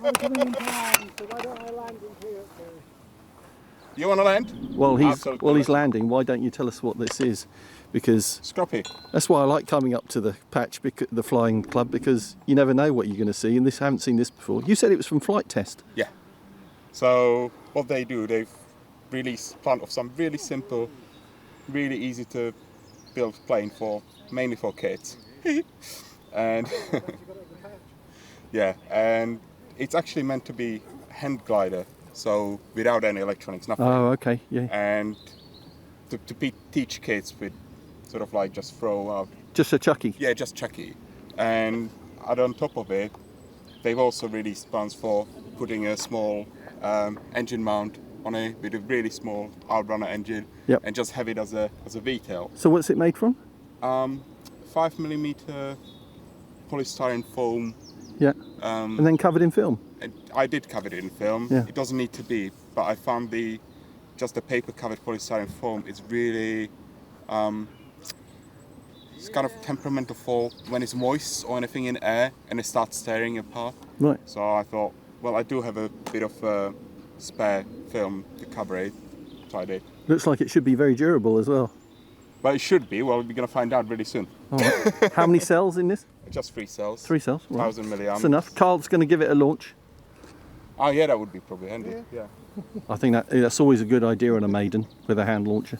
I'm coming in behind, so why don't I land in here? You want to land? While he's landing, why don't you tell us what this is? Because Scruppy. that's why I like coming up to the patch, the flying club, because you never know what you're going to see, and I haven't seen this before. You said it was from Flite Test. Yeah. So what they do, they've released one of some really simple, really easy to build plane mainly for kids. And yeah, and it's actually meant to be hand glider, so without any electronics, nothing. Oh, okay, yeah. And to teach kids with sort of like just throw out. Just a chucky. Yeah, just chucky. And on top of it, they've also released ones for putting a small engine mount on it with a really small outrunner engine, yep, and just have it as a VTOL. So what's it made from? 5mm polystyrene foam. Yeah. And then covered in film. I did cover it in film. Yeah. It doesn't need to be, but I found just the paper covered polystyrene foam is really it's kind of temperamental for when it's moist or anything in air and it starts tearing apart. Right. So I thought, well, I do have a bit of spare film to cover it, so I did. Looks like it should be very durable as well. Well, it should be. Well, we're going to find out really soon. All right. How many cells in this? Just 3 cells. 3 cells? Right. 1000 milliamps. That's enough. Carl's going to give it a launch. Oh yeah, that would be probably handy. Yeah. I think that's always a good idea on a maiden with a hand launcher.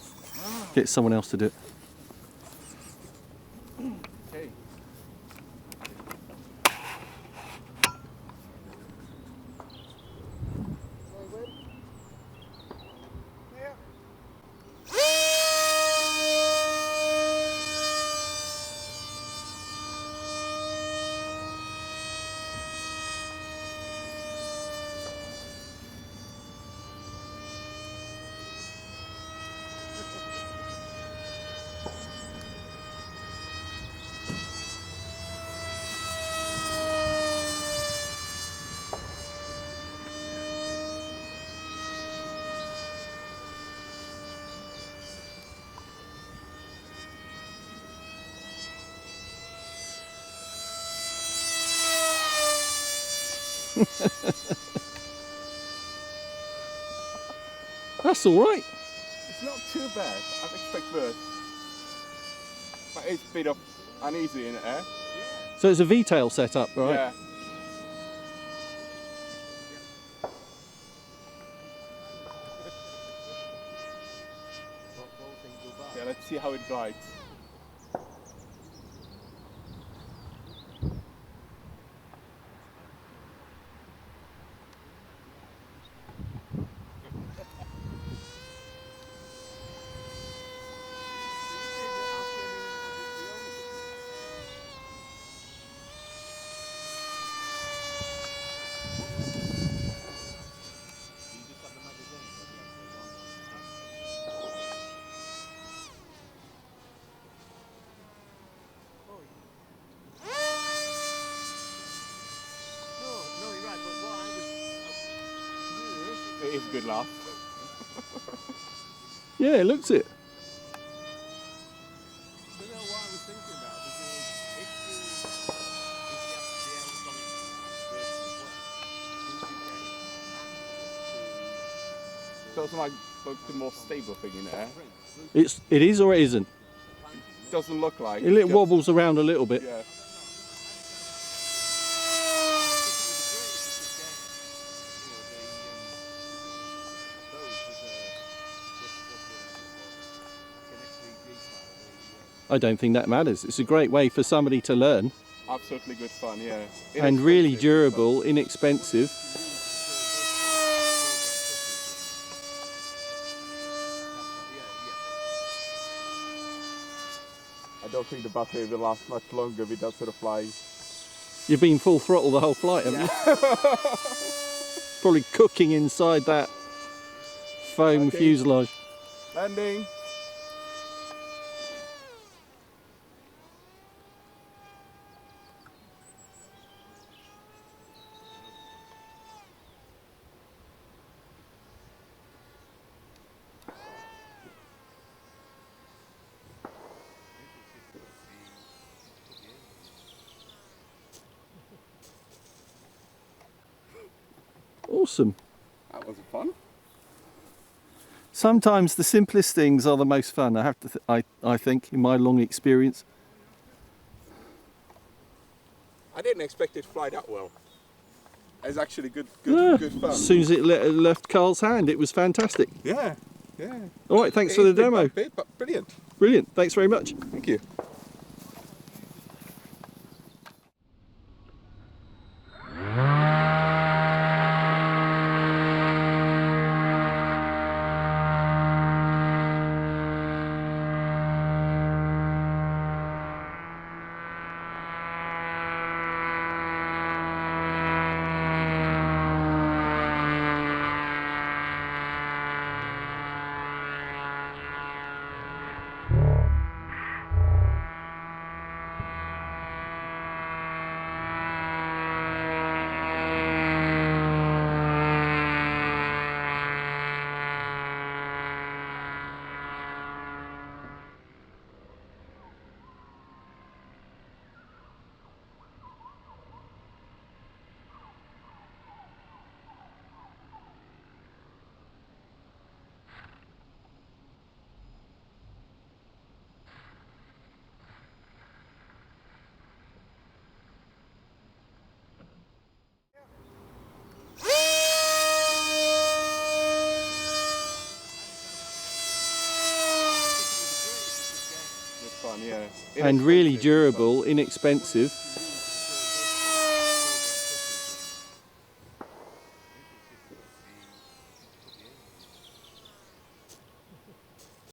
Get someone else to do it. Okay. That's all right. It's not too bad. I expect worse. But it's a bit of uneasy in the air. So it's a V-tail setup, right? Yeah. Yeah, let's see how it glides. It is a good laugh. Yeah, it looks it. Doesn't like the more stable thing in there. It is or it isn't. It doesn't look like. It wobbles around a little bit. Yeah. I don't think that matters. It's a great way for somebody to learn. Absolutely good fun, yeah. And really durable, inexpensive. I don't think the battery will last much longer with that sort of flying. You've been full throttle the whole flight, haven't you? Probably cooking inside that foam fuselage. Landing. Awesome. That was fun. Sometimes the simplest things are the most fun. I have to. I think, in my long experience. I didn't expect it to fly that well. It's actually good fun. As soon as it left Carl's hand, it was fantastic. Yeah, yeah. All right, thanks for the demo. Bumpy, but brilliant. Brilliant. Thanks very much. Thank you. Fun, yeah. And really durable, inexpensive.